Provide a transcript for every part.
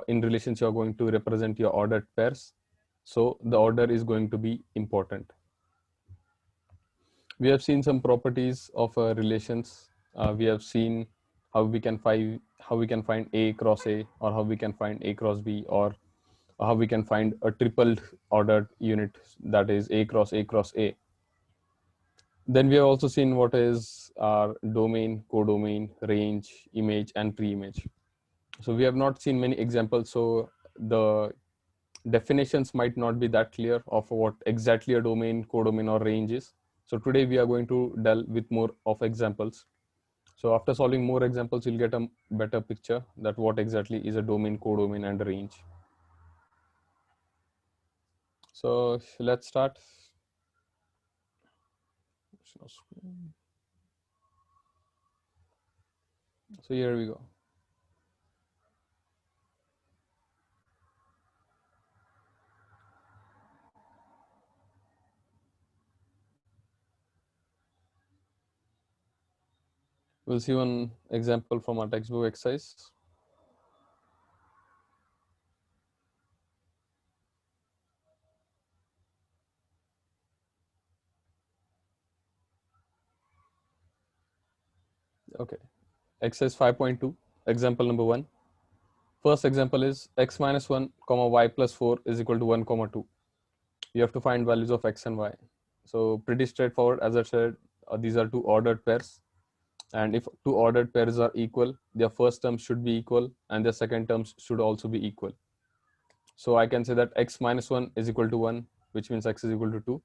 in relations you are going to represent your ordered pairs. So the order is going to be important. We have seen some properties of relations. We have seen how we can find A cross A, or how we can find A cross B, or how we can find a triple ordered unit, that is A cross A cross A. Then we have also seen what is our domain, codomain, range, image, and pre-image. So we have not seen many examples, so the definitions might not be that clear of what exactly a domain, codomain, or range is. So today we are going to delve with more of examples. So after solving more examples, you'll get a better picture that what exactly is a domain, codomain, and a range. So let's start. So here we go. We'll see one example from our textbook exercise. Okay, exercise 5.2, example number 1. First example is x minus 1 comma y plus 4 is equal to 1 comma 2. You have to find values of x and y. So pretty straightforward. As I said, these are two ordered pairs, and if two ordered pairs are equal, their first terms should be equal and their second terms should also be equal. So I can say that x minus 1 is equal to 1, which means x is equal to 2,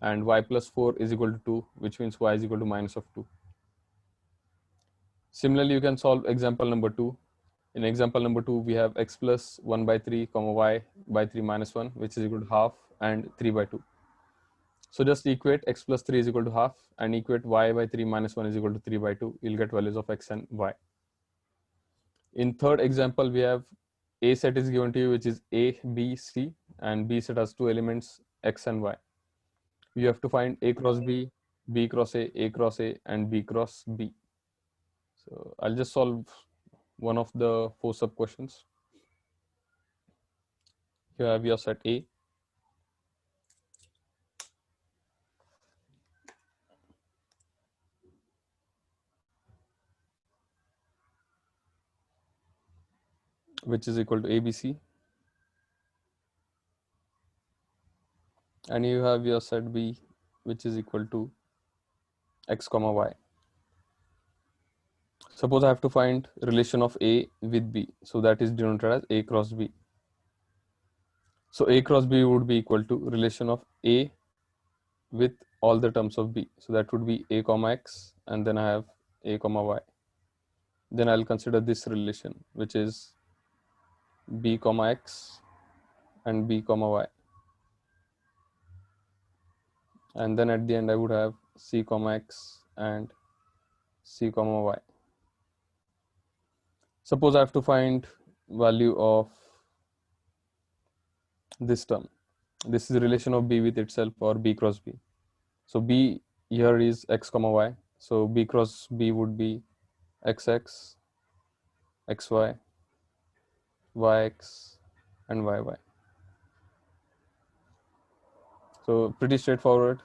and y plus 4 is equal to 2, which means y is equal to minus of 2. Similarly, you can solve example number 2. In example number 2, we have x plus 1 by 3 comma y by 3 minus 1, which is equal to half, and 3 by 2. So just equate x plus 3 is equal to half and equate y by 3 minus 1 is equal to 3 by 2. You'll get values of x and y. In third example, we have A set is given to you, which is A, B, C, and B set has two elements, x and y. You have to find A cross B, B cross A cross A, and B cross B. So I'll just solve one of the four sub questions. Here have your set A. Which is equal to ABC, and you have your set B, which is equal to x comma y. Suppose I have to find relation of A with B, so that is denoted as A cross B. So A cross B would be equal to relation of A with all the terms of B, so that would be A comma x, and then I have A comma y. Then I'll consider this relation, which is B comma x and B comma y, and then at the end I would have C comma x and C comma y. Suppose I have to find value of this term. This is the relation of B with itself, or B cross B. So B here is x comma y. So B cross B would be xx, xy, yx, and yy. So pretty straightforward.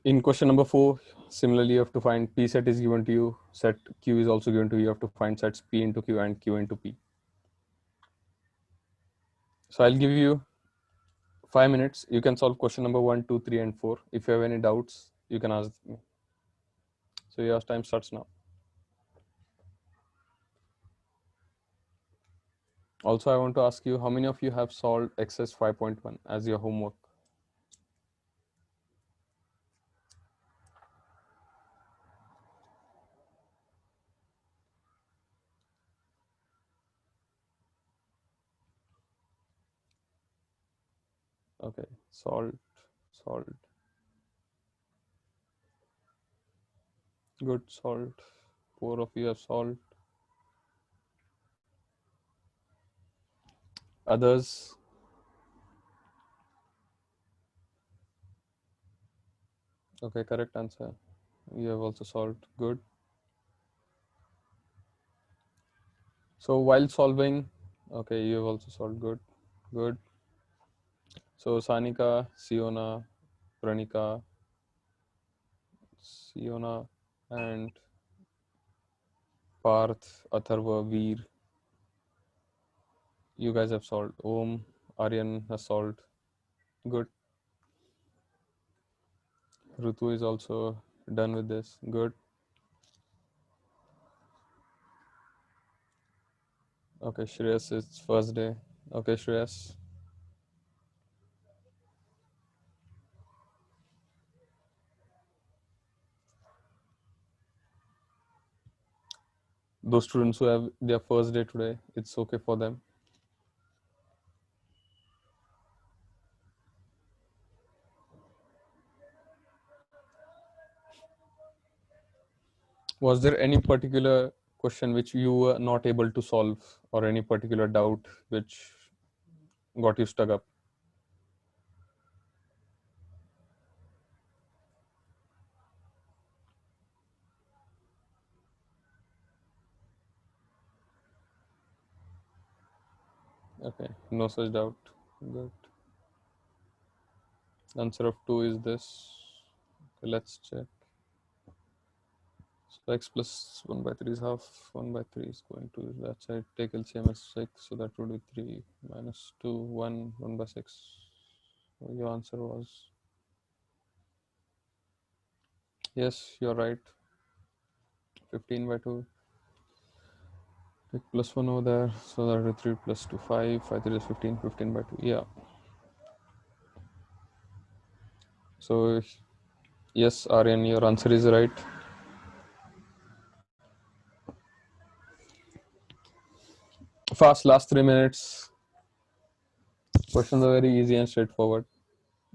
In question number 4, similarly, you have to find P set is given to you, set Q is also given to you. You have to find sets P into Q and Q into P. So I'll give you 5 minutes. You can solve question number 1, 2, 3, and 4. If you have any doubts, you can ask me. So your time starts now. Also, I want to ask you, how many of you have solved exercise 5.1 as your homework? Okay, solved. Good, solved. 4 of you have solved. Others? Okay, correct answer. You have also solved. Good. So while solving, okay, you have also solved. Good. So Sanika, Pranika, Siona, and Parth, Atharva, Veer, you guys have solved. Om, Aryan has solved. Good. Rutu is also done with this. Good. Okay, Shreyas, it's first day. Okay, Shreyas. Those students who have their first day today, it's okay for them. Was there any particular question which you were not able to solve, or any particular doubt which got you stuck up? Okay, no such doubt. Good. Answer of 2 is this. Okay, let's check. So x plus 1 by 3 is half. 1 by 3 is going to that side. Take LCM as 6, so that would be 3 minus 2, 1, 1 by 6. So your answer was yes, you're right. 15 by 2. Take plus 1 over there, so that would be 3 plus 2, 5. 5 3 is 15, 15 by 2. Yeah. So yes, Aryan, your answer is right. Fast, last 3 minutes. Questions are very easy and straightforward.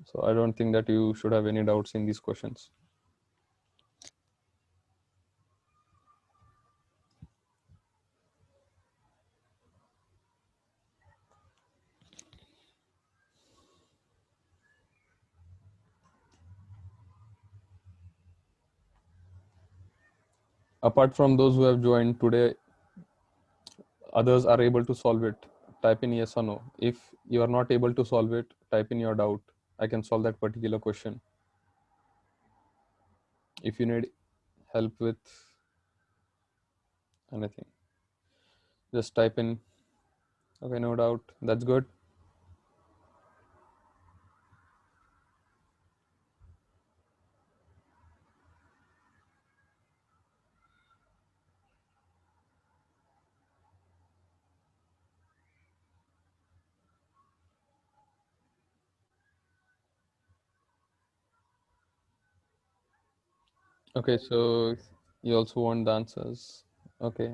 So I don't think that you should have any doubts in these questions. Apart from those who have joined today, others are able to solve it. Type in yes or no. If you are not able to solve it, type in your doubt. I can solve that particular question. If you need help with anything, just type in. Okay, no doubt. That's good. Okay, so you also want the answers. Okay.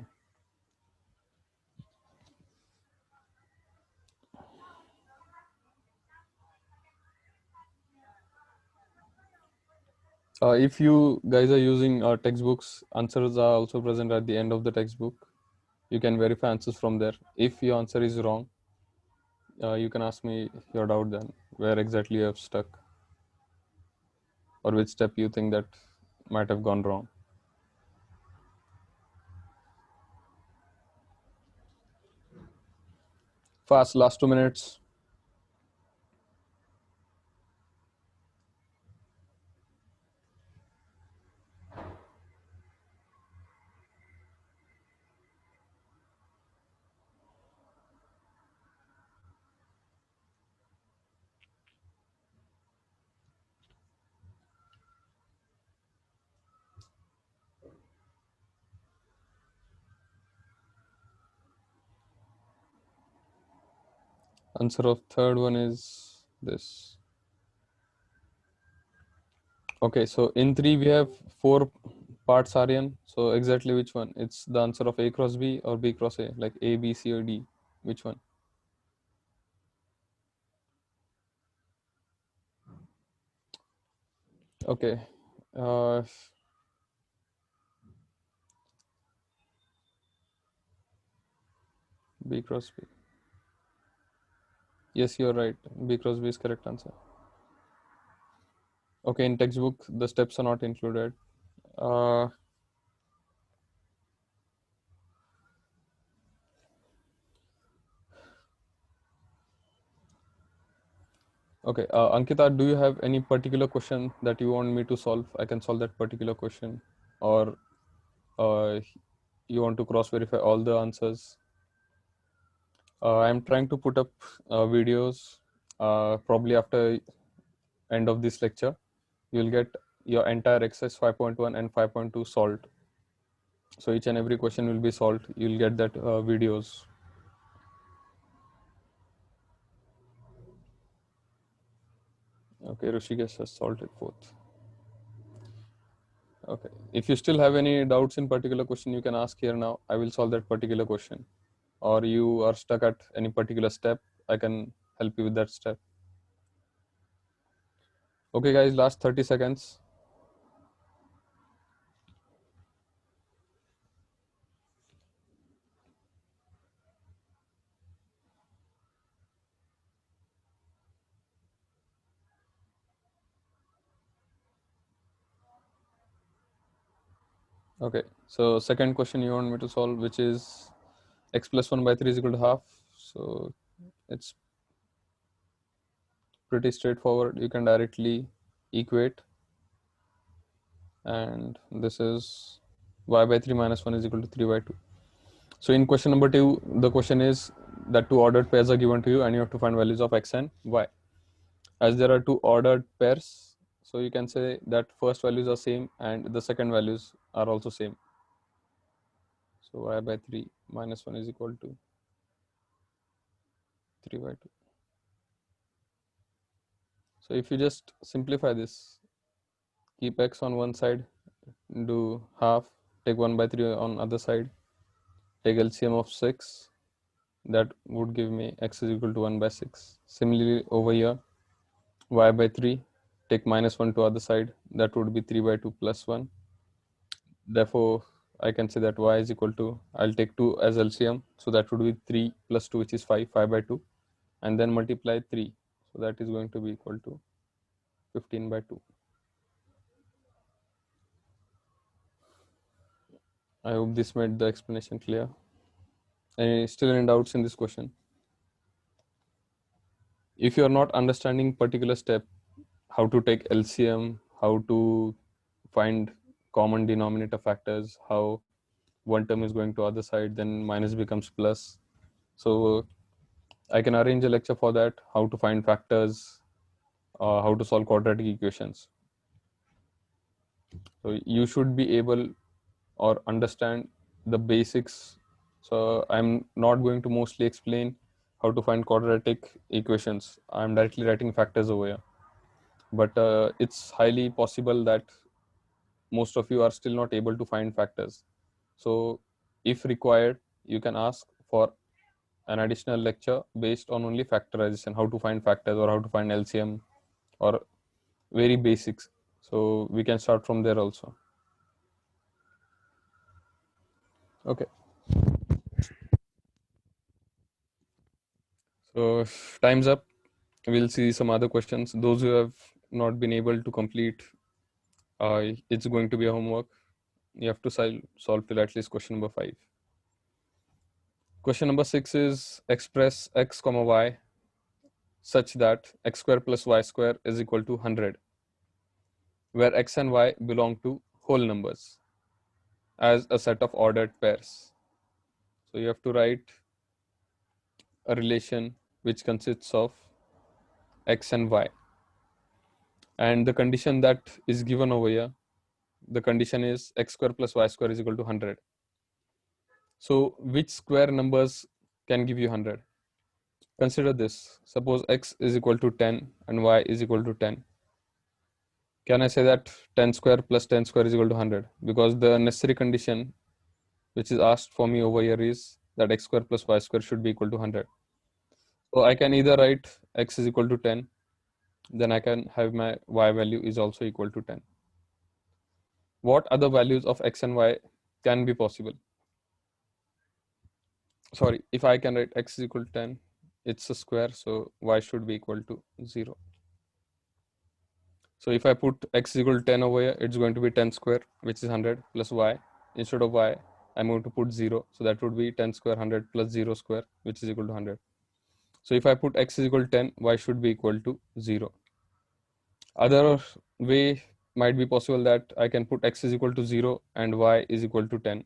If you guys are using textbooks, answers are also present at the end of the textbook. You can verify answers from there. If your answer is wrong, you can ask me your doubt then, where exactly you have stuck, or which step you think that might have gone wrong. Fast, last 2 minutes. Answer of third one is this. Okay, so in 3 we have 4 parts, Aryan. So exactly which one? It's the answer of A cross B or B cross A, like A, B, C, or D. Which one? Okay. Uh, B cross B. Yes, you're right. B cross B is correct answer. Okay, in textbook, the steps are not included. Uh, Okay, Ankita, do you have any particular question that you want me to solve? I can solve that particular question, or you want to cross verify all the answers? I'm trying to put up videos probably after end of this lecture. You'll get your entire exercise 5.1 and 5.2 solved. So each and every question will be solved. You'll get that videos. Okay, Rishikesh has solved it both. Okay, if you still have any doubts in particular question, you can ask here now. I will solve that particular question. Or you are stuck at any particular step, I can help you with that step. Okay, guys, last 30 seconds. Okay, so second question you want me to solve, which is x plus 1 by 3 is equal to half. So it's pretty straightforward. You can directly equate, and this is y by 3 minus 1 is equal to 3 by 2. So in question number 2, the question is that two ordered pairs are given to you and you have to find values of x and y. As there are two ordered pairs, so you can say that first values are same and the second values are also same. So y by 3 minus 1 is equal to 3 by 2. So if you just simplify this, keep x on one side, do half, take 1 by 3 on other side, take LCM of 6, that would give me x is equal to 1 by 6. Similarly over here, y by 3, take minus 1 to other side, that would be 3 by 2 plus 1. Therefore, I can say that y is equal to, I'll take 2 as LCM, so that would be 3 plus 2, which is 5 by 2, and then multiply 3. So that is going to be equal to 15 by 2. I hope this made the explanation clear. Still any doubts in this question? If you are not understanding particular step, how to take LCM, how to find common denominator factors, how one term is going to other side, then minus becomes plus. So I can arrange a lecture for that, how to find factors, how to solve quadratic equations. So you should be able or understand the basics. So I'm not going to mostly explain how to find quadratic equations. I'm directly writing factors over here. But it's highly possible that most of you are still not able to find factors. So if required, you can ask for an additional lecture based on only factorization, how to find factors or how to find LCM or very basics. So we can start from there also. Okay. So time's up. We'll see some other questions. Those who have not been able to complete, it's going to be a homework. You have to solve till at least question number 5. Question number 6 is express x comma y such that x square plus y square is equal to 100, where x and y belong to whole numbers as a set of ordered pairs. So you have to write a relation which consists of x and y. And the condition that is given over here, the condition is x square plus y square is equal to 100. So which square numbers can give you 100? Consider this. Suppose x is equal to 10 and y is equal to 10. Can I say that 10 square plus 10 square is equal to 100? Because the necessary condition which is asked for me over here is that x square plus y square should be equal to 100. So I can either write x is equal to 10, then I can have my y value is also equal to 10. What other values of x and y can be possible? Sorry, if I can write x is equal to 10, it's a square, so y should be equal to 0. So if I put x is equal to 10 over here, it's going to be 10 square, which is 100, plus y. Instead of y, I'm going to put 0. So that would be 10 square 100 plus 0 square, which is equal to 100. So if I put x is equal to 10, y should be equal to 0. Other way might be possible that I can put x is equal to 0 and y is equal to 10.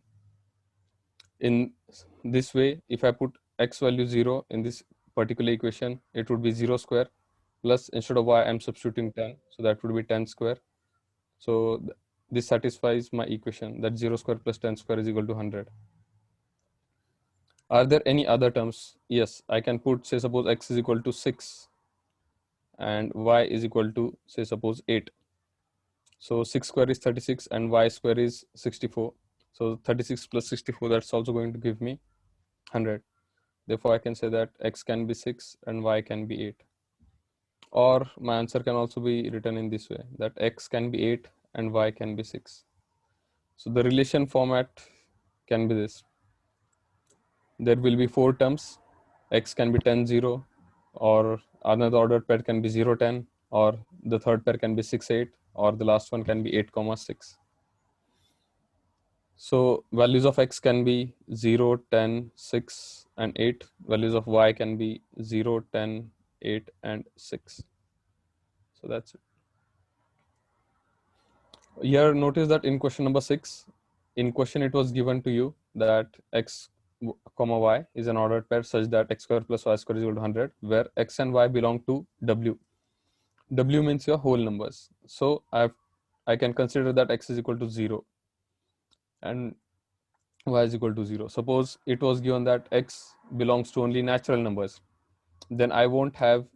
In this way, if I put x value 0 in this particular equation, it would be 0 square plus, instead of y, I'm substituting 10. So that would be 10 square. So this satisfies my equation that 0 square plus 10 square is equal to 100. Are there any other terms? Yes, I can put, say, suppose x is equal to 6 and y is equal to, say, suppose 8. So 6 square is 36 and y square is 64. So 36 plus 64, that's also going to give me 100. Therefore, I can say that x can be 6 and y can be 8. Or my answer can also be written in this way, that x can be 8 and y can be 6. So the relation format can be this. There will be 4 terms. X can be 10 0, or another ordered pair can be 0 10, or the third pair can be 6 8, or the last one can be 8 6. So values of x can be 0 10 6 and 8. Values of y can be 0 10 8 and 6. So that's it. Here notice that in question number 6, in question it was given to you that x comma y is an ordered pair such that x square plus y square is equal to 100, where x and y belong to w. W means your whole numbers. So I can consider that x is equal to 0 and y is equal to 0. Suppose it was given that x belongs to only natural numbers, then I won't have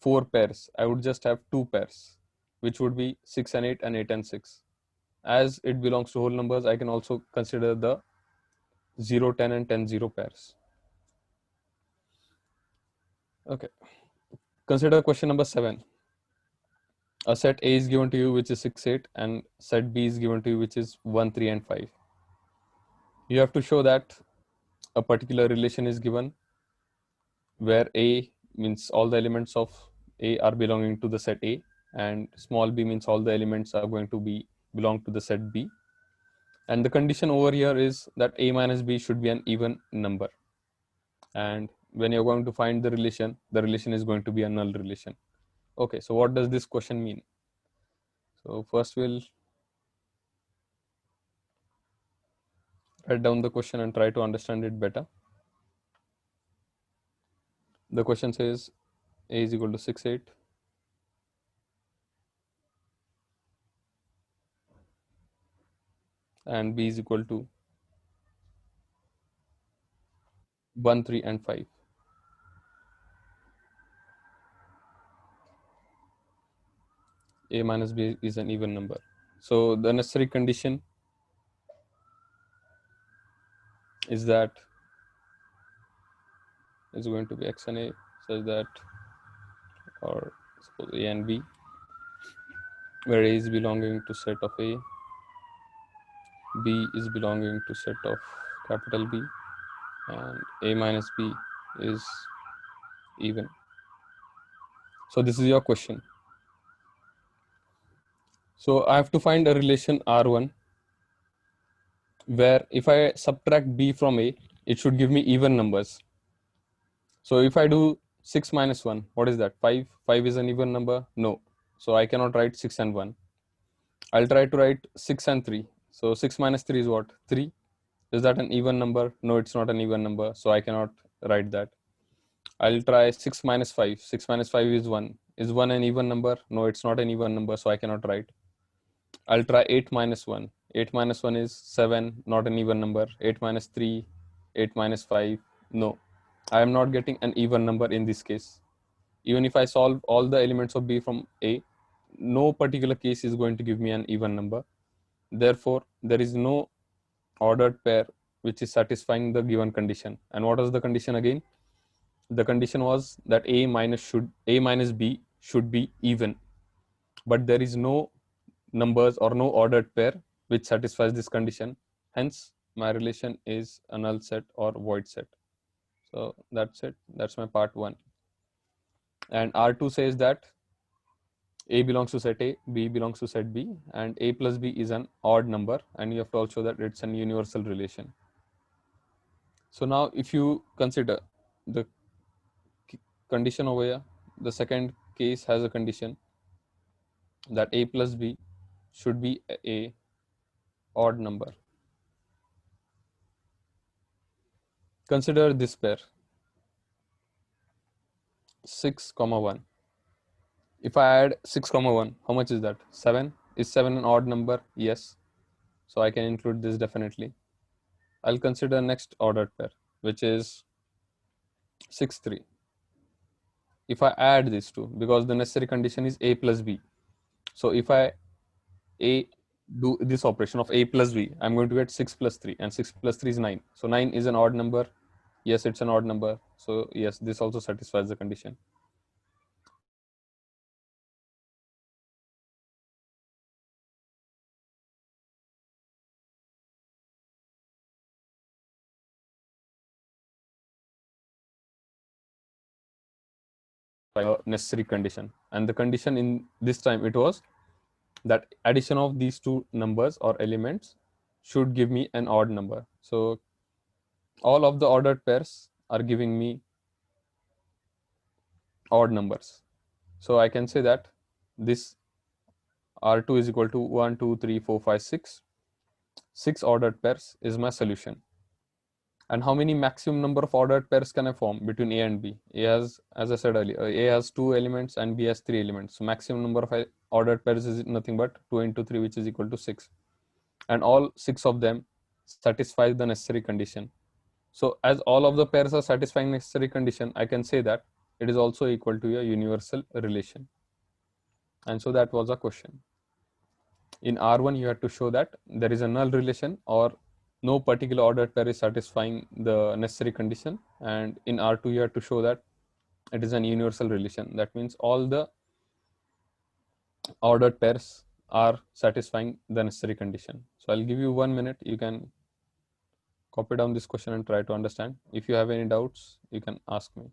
4 pairs. I would just have 2 pairs, which would be 6 and 8 and 8 and 6. As it belongs to whole numbers, I can also consider the 0 10 and 10 0 pairs. Okay. Consider question number 7. A set A is given to you which is 6 8, and set B is given to you which is 1 3 and 5. You have to show that a particular relation is given where A means all the elements of A are belonging to the set A, and small b means all the elements are going to be belong to the set B. And the condition over here is that A minus B should be an even number. And when you're going to find the relation is going to be a null relation. Okay, so what does this question mean? So first we'll write down the question and try to understand it better. The question says A is equal to 6 8 and B is equal to 1 3 and 5. A minus B is an even number. So the necessary condition is that is going to be x and A such that, or suppose A and B, where A is belonging to set of A, B is belonging to set of capital B, and A minus B is even. So this is your question. So I have to find a relation R1 where if I subtract B from A, it should give me even numbers. So if I do 6 minus 1, what is that? 5. 5 is an even number? No. So I cannot write 6 and 1. I'll try to write 6 and 3. So 6 minus 3 is what? 3. Is that an even number? No, it's not an even number. So I cannot write that. I'll try 6 minus 5. 6 minus 5 is 1. Is 1 an even number? No, it's not an even number. So I cannot write. I'll try 8 minus 1. 8 minus 1 is 7, not an even number. 8 minus 3, 8 minus 5. No, I am not getting an even number in this case. Even if I solve all the elements of B from A, no particular case is going to give me an even number. Therefore, there is no ordered pair which is satisfying the given condition. And what was the condition again? The condition was that A minus B should be even. But there is no numbers or no ordered pair which satisfies this condition. Hence, my relation is a null set or void set. So that's it. That's my part 1. And R2 says that A belongs to set A, B belongs to set B, and A plus B is an odd number, and you have to also show that it's an universal relation. So now if you consider the condition over here. The second case has a condition that a plus b should be a odd number. Consider this pair 6 comma 1. If I add 6 comma 1, how much is that? 7. Is 7 an odd number? Yes. So I can include this definitely. I'll consider next ordered pair, which is 6 3. If I add these two, because the necessary condition is a plus b. So if I a do this operation of a plus b, I'm going to get 6 plus 3, and 6 plus 3 is 9. So 9 is an odd number. Yes, it's an odd number. So yes, this also satisfies the condition. Necessary condition, and the condition in this time it was that addition of these two numbers or elements should give me an odd number. So all of the ordered pairs are giving me odd numbers. So I can say that this R2 is equal to 1, 2, 3, 4, 5, 6. 6 ordered pairs is my solution. And how many maximum number of ordered pairs can I form between A and B? A has, as I said earlier, A has 2 elements and B has 3 elements. So maximum number of ordered pairs is nothing but 2 into 3, which is equal to 6. And all 6 of them satisfy the necessary condition. So as all of the pairs are satisfying necessary condition, I can say that it is also equal to a universal relation. And so that was a question. In R1, you have to show that there is a null relation or no particular ordered pair is satisfying the necessary condition. And in R2, you have to show that it is an universal relation. That means all the ordered pairs are satisfying the necessary condition. So I'll give you 1 minute. You can copy down this question and try to understand. If you have any doubts, you can ask me.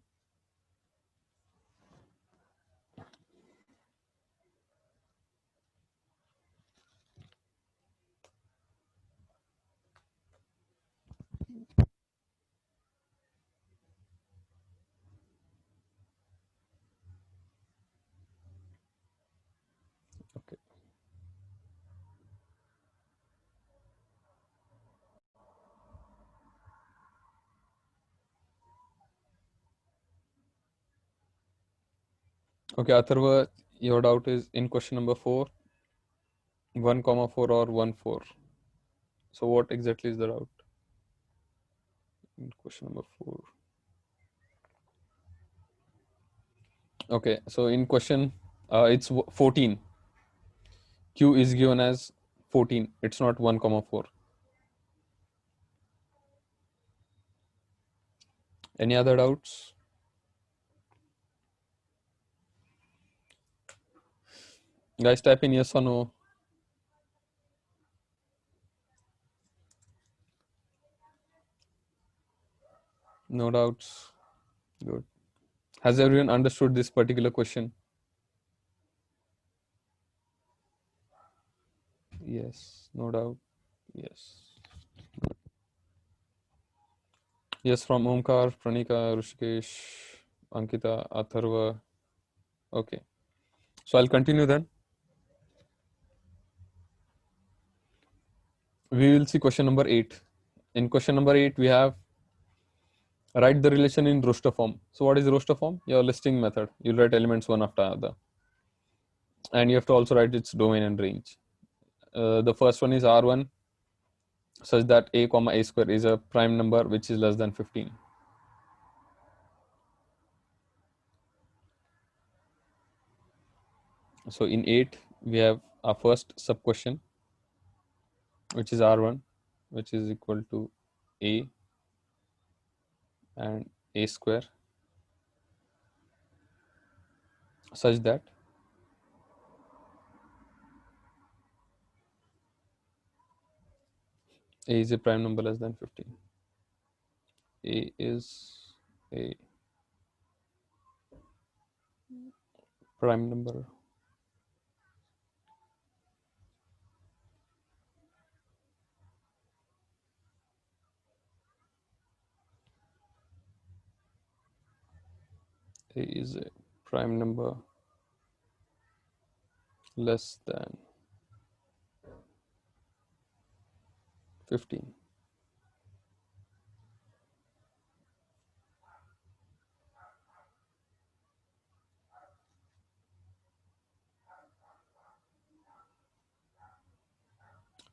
Okay. Okay, Atharva, your doubt is in question number 4, 1 comma 4 or 1 4. So what exactly is the doubt in question number 4? Okay, so in question, it's 14. Q is given as 14. It's not 1 comma 4. Any other doubts? Guys, type in yes or no. No doubts. Good. Has everyone understood this particular question? Yes. No doubt. Yes. Yes, from Omkar, Pranika, Rushikesh, Ankita, Atharva. Okay. So I'll continue then. We will see question number 8. In question number 8, we have write the relation in roster form. So what is roster form? Your listing method. You'll write elements one after another. And you have to also write its domain and range. The first one is R1 such that a comma a square is a prime number which is less than 15. So in 8, we have our first sub question, which is R1, which is equal to a and a square such that a is a prime number less than 15. A is a prime number A is a prime number less than 15.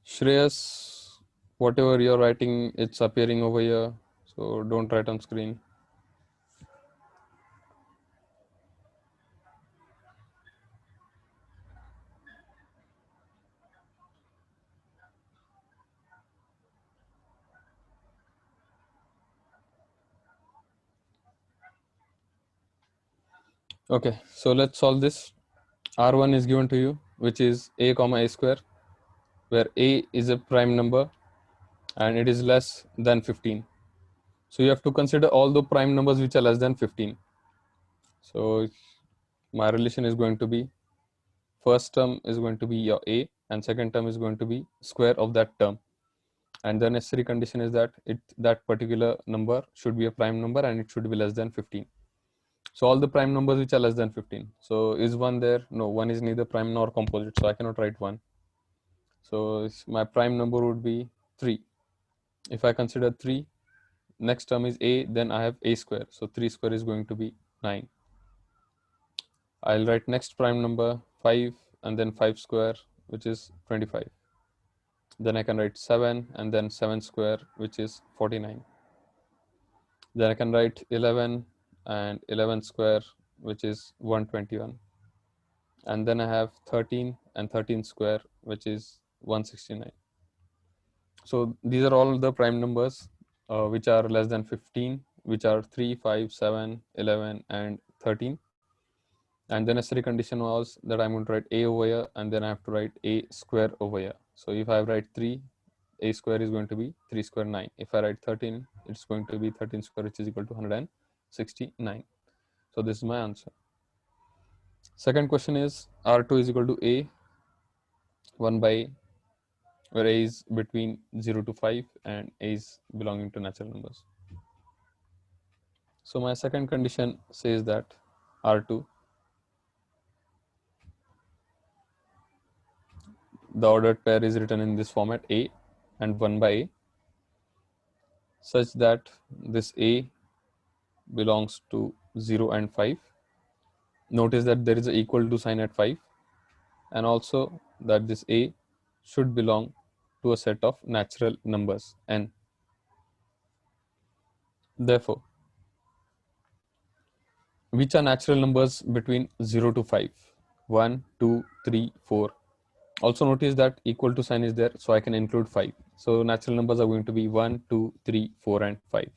Shreyas, whatever you're writing, it's appearing over here. So don't write on screen. Okay, so let's solve this. R1 is given to you, which is a comma a square, where a is a prime number and it is less than 15. So you have to consider all the prime numbers which are less than 15. So my relation is going to be, first term is going to be your a and second term is going to be square of that term. And the necessary condition is that that particular number should be a prime number and it should be less than 15. So all the prime numbers which are less than 15. So is 1 there? No, 1 is neither prime nor composite, so I cannot write 1. So my prime number would be 3. If I consider 3, next term is a, then I have a square. So 3 square is going to be 9. I'll write next prime number 5 and then 5 square, which is 25. Then I can write 7 and then 7 square, which is 49. Then I can write 11 and 11 square, which is 121. And then I have 13 and 13 square, which is 169. So these are all the prime numbers which are less than 15, which are 3, 5, 7, 11, and 13. And the necessary condition was that I'm going to write a over here and then I have to write a square over here. So if I write 3, a square is going to be 3 square 9. If I write 13, it's going to be 13 square, which is equal to 169. So this is my answer. Second question is R2 is equal to a 1 by a, where a is between 0 to 5 and a is belonging to natural numbers. So my second condition says that R2, the ordered pair is written in this format, a and 1 by a, such that this a belongs to 0 and 5. Notice that there is an equal to sign at 5, and also that this a should belong to a set of natural numbers n. Therefore, which are natural numbers between 0 to 5? 1, 2, 3, 4. Also notice that equal to sign is there, so I can include 5. So natural numbers are going to be 1, 2, 3, 4, and 5.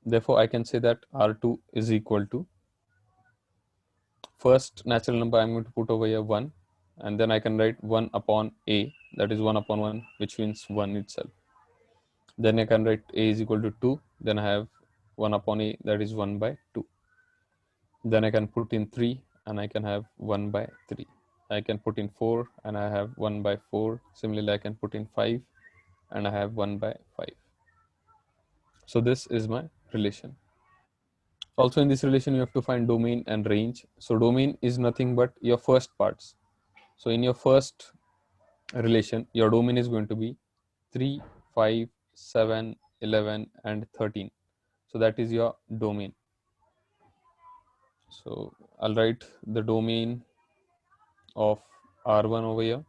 Therefore, I can say that R2 is equal to, first natural number I'm going to put over here 1, and then I can write 1 upon a, that is 1 upon 1, which means 1 itself. Then I can write a is equal to 2, then I have 1 upon a, that is 1 by 2. Then I can put in 3 and I can have 1 by 3. I can put in 4 and I have 1 by 4. Similarly, I can put in 5 and I have 1 by 5. So this is my relation. Also in this relation, you have to find domain and range. So domain is nothing but your first parts. So in your first relation, your domain is going to be 3, 5, 7, 11, and 13. So that is your domain. So I'll write the domain of R1 over here.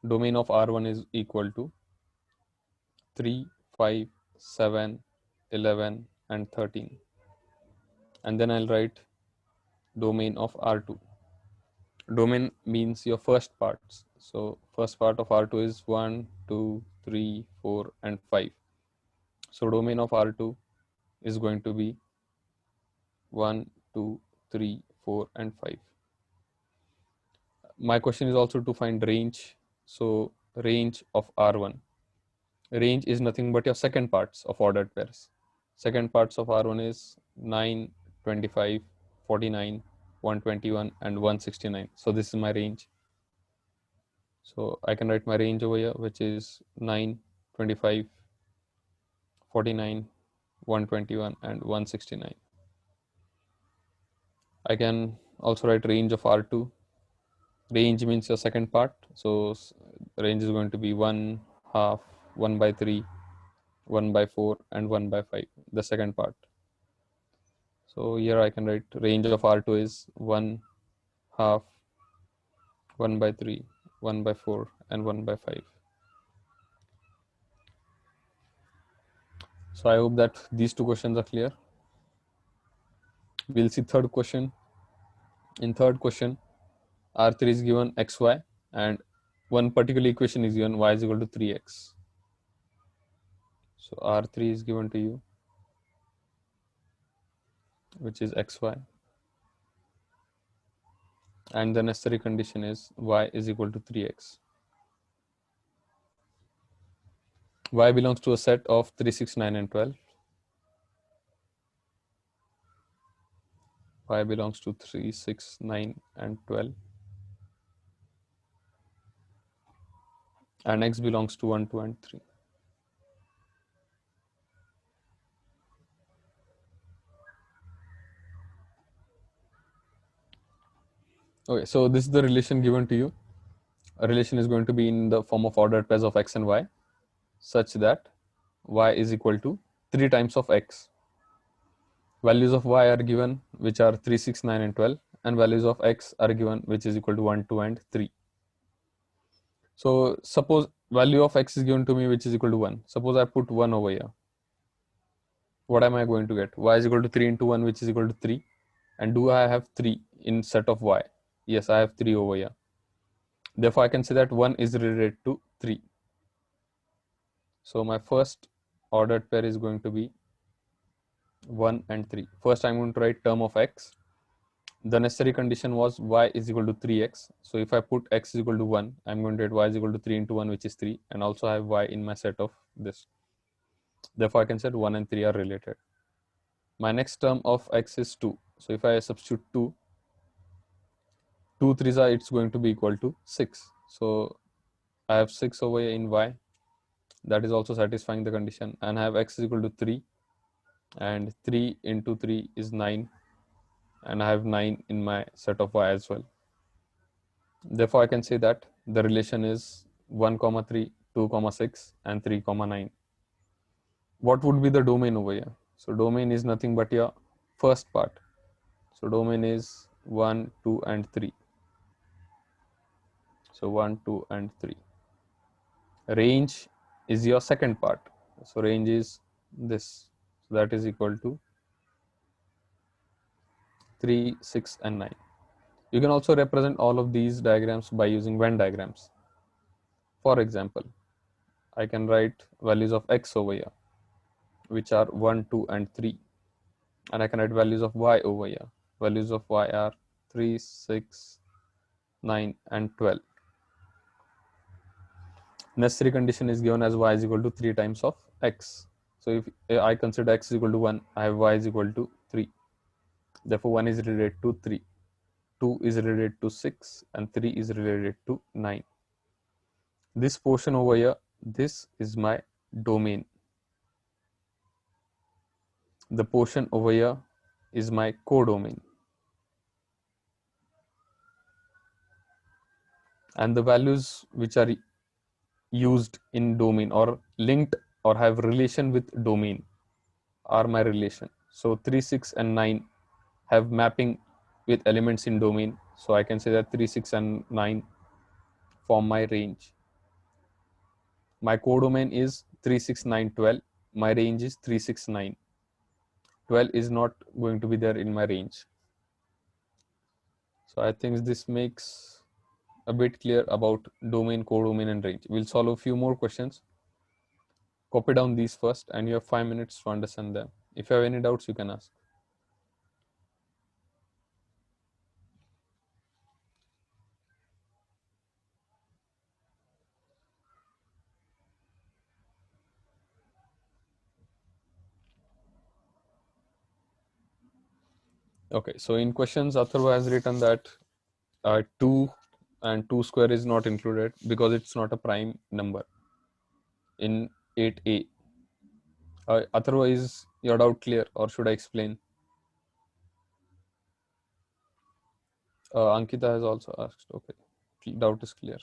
Domain of R1 is equal to 3, 5, 7, 11, and 13. And then I'll write domain of R2. Domain means your first parts. So first part of R2 is 1, 2, 3, 4, and 5. So domain of R2 is going to be 1, 2, 3, 4, and 5. My question is also to find range. So range of R1. Range is nothing but your second parts of ordered pairs. Second parts of R1 is 9, 25, 49, 121, and 169. So this is my range. So I can write my range over here, which is 9, 25, 49, 121, and 169. I can also write range of R2. Range means your second part. So range is going to be 1 half, 1 by 3, 1 by 4, and 1 by 5, the second part. So here I can write range of R2 is 1 half, 1 by 3, 1 by 4, and 1 by 5. So I hope that these two questions are clear. We'll see third question. In third question, R3 is given xy and one particular equation is given y is equal to 3x. So R3 is given to you, which is xy, and the necessary condition is y is equal to 3x. Y belongs to a set of 3, 6, 9, and 12. Y belongs to 3, 6, 9, and 12. And x belongs to 1, 2, and 3. Okay, so this is the relation given to you. A relation is going to be in the form of ordered pairs of x and y, such that y is equal to 3 times of x. Values of y are given, which are 3, 6, 9, and 12, and values of x are given, which is equal to 1, 2, and 3. So suppose value of x is given to me, which is equal to 1. Suppose I put 1 over here. What am I going to get? Y is equal to 3 into 1, which is equal to 3. And do I have 3 in set of y? Yes, I have 3 over here. Therefore, I can say that 1 is related to 3. So my first ordered pair is going to be 1 and 3. First, I'm going to write term of x. The necessary condition was y is equal to 3x. So if I put x is equal to 1, I'm going to get y is equal to 3 into 1, which is 3. And also I have y in my set of this. Therefore, I can say 1 and 3 are related. My next term of x is 2. So if I substitute 2, 2 3s are, it's going to be equal to 6. So I have 6 over here in y. That is also satisfying the condition. And I have x is equal to 3. And 3 into 3 is 9. And I have 9 in my set of y as well. Therefore, I can say that the relation is 1, 3, 2, 6, and 3, 9. What would be the domain over here? So domain is nothing but your first part. So domain is 1, 2, and 3. So 1, 2, and 3. Range is your second part. So range is this. So that is equal to 3, 6, and 9. You can also represent all of these diagrams by using Venn diagrams. For example, I can write values of x over here, which are 1, 2, and 3. And I can write values of y over here. Values of y are 3, 6, 9, and 12. Necessary condition is given as y is equal to 3 times of x. So if I consider x is equal to 1, I have y is equal to 3. Therefore, 1 is related to 3, 2 is related to 6, and 3 is related to 9. This portion over here, this is my domain. The portion over here is my codomain. And the values which are used in domain or linked or have relation with domain are my relation. So 3, 6, and 9 have mapping with elements in domain. So I can say that 3, 6, and 9 form my range. My codomain is 3, 6, 9, 12. My range is 3, 6, 9. 12 is not going to be there in my range. So I think this makes a bit clear about domain, codomain, and range. We'll solve a few more questions. Copy down these first, and you have 5 minutes to understand them. If you have any doubts, you can ask. Okay, so in questions, Atharva has written that 2 and 2 square is not included because it's not a prime number in 8a. Atharva, is your doubt clear or should I explain? Ankita has also asked. Okay, doubt is clear.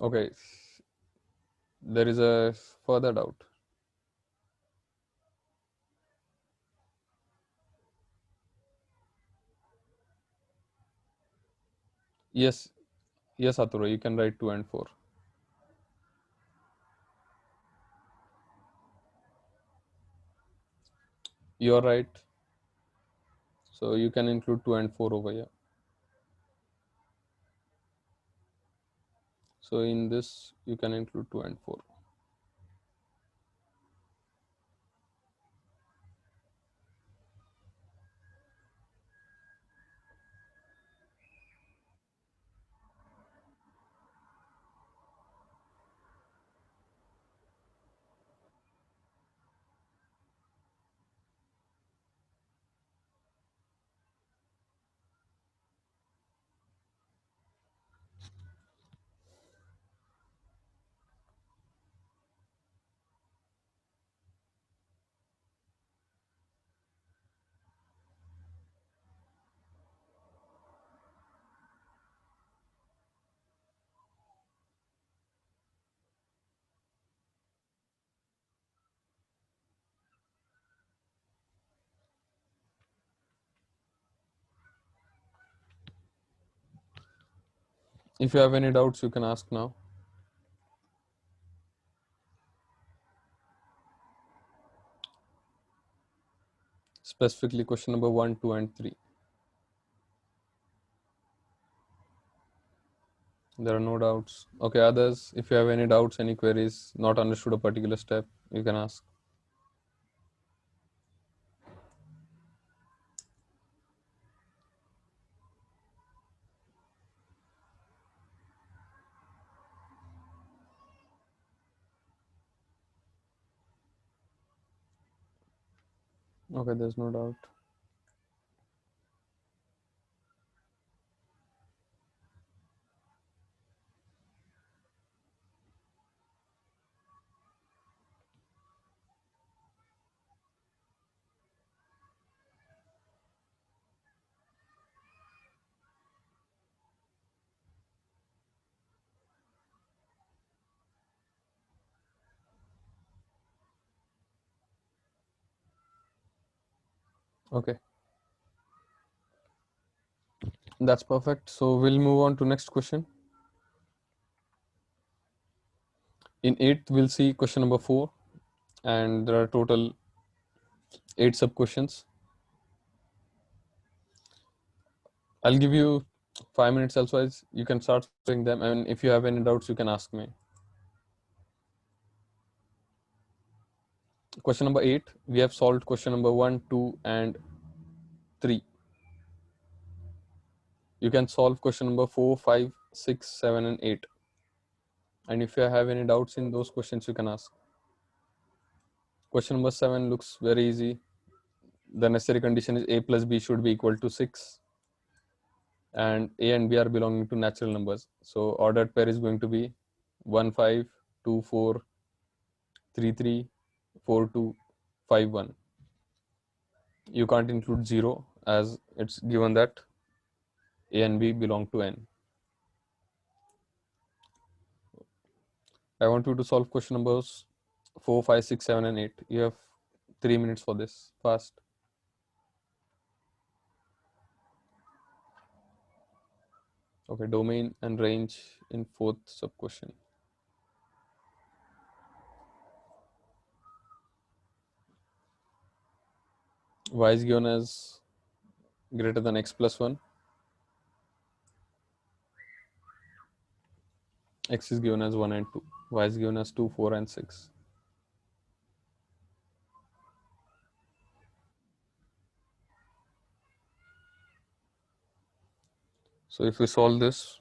Okay, there is a further doubt. Yes, yes, Atura, you can write 2 and 4. You're right. So you can include 2 and 4 over here. So in this, you can include 2 and 4. If you have any doubts, you can ask now. Specifically question number 1, 2 and 3. There are no doubts. Okay, others, if you have any doubts, any queries, not understood a particular step, you can ask. Okay, there's no doubt. Okay, that's perfect. So we'll move on to next question. In 8th, we'll see question number 4, and there are total 8 sub questions. I'll give you 5 minutes elsewise. You can start doing them, and if you have any doubts, you can ask me. Question number 8, we have solved question number 1, 2, and 3. You can solve question number 4, 5, 6, 7, and 8. And if you have any doubts in those questions, you can ask. Question number 7 looks very easy. The necessary condition is a plus b should be equal to 6, and a and b are belonging to natural numbers. So ordered pair is going to be 1, 5, 2, 4, 3, 3, 4, 2, 5, 1. You can't include 0 as it's given that a and b belong to n. I want you to solve question numbers 4, 5, 6, 7, and 8. You have 3 minutes for this. Fast. Okay, domain and range in 4th sub question. Y is given as greater than x plus 1. X is given as 1 and 2. Y is given as 2, 4, and 6. So if we solve this,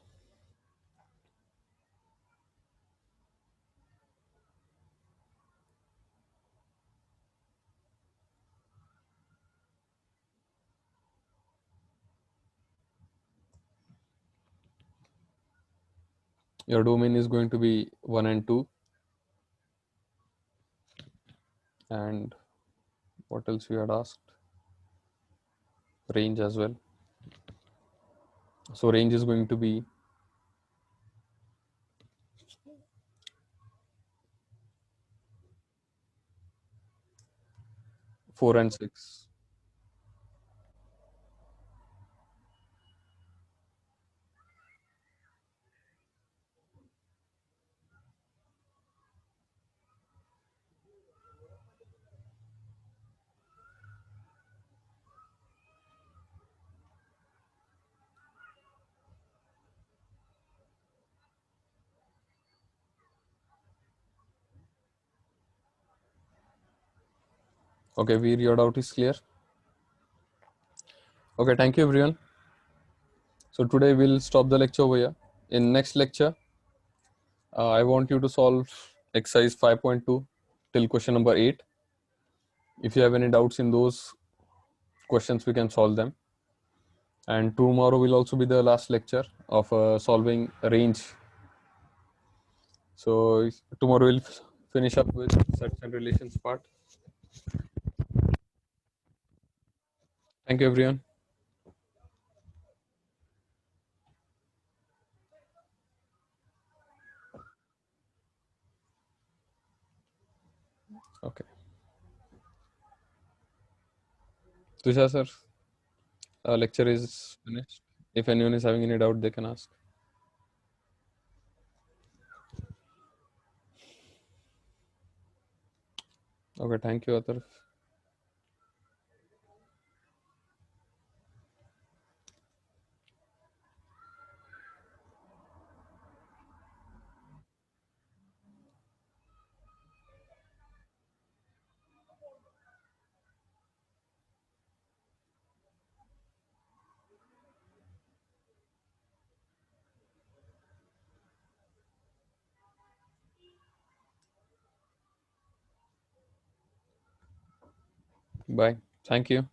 your domain is going to be 1 and 2. And what else we had asked? range as well. So range is going to be 4 and 6. Okay, Veer, your doubt is clear. Okay, thank you everyone. So today we'll stop the lecture over here. In next lecture, I want you to solve exercise 5.2 till question number 8. If you have any doubts in those questions, we can solve them. And tomorrow will also be the last lecture of solving range. So tomorrow we'll finish up with sets and relations part. Thank you everyone. Okay. Tushar sir, lecture is finished. If anyone is having any doubt, they can ask. Okay, thank you, Atar. Bye. Thank you.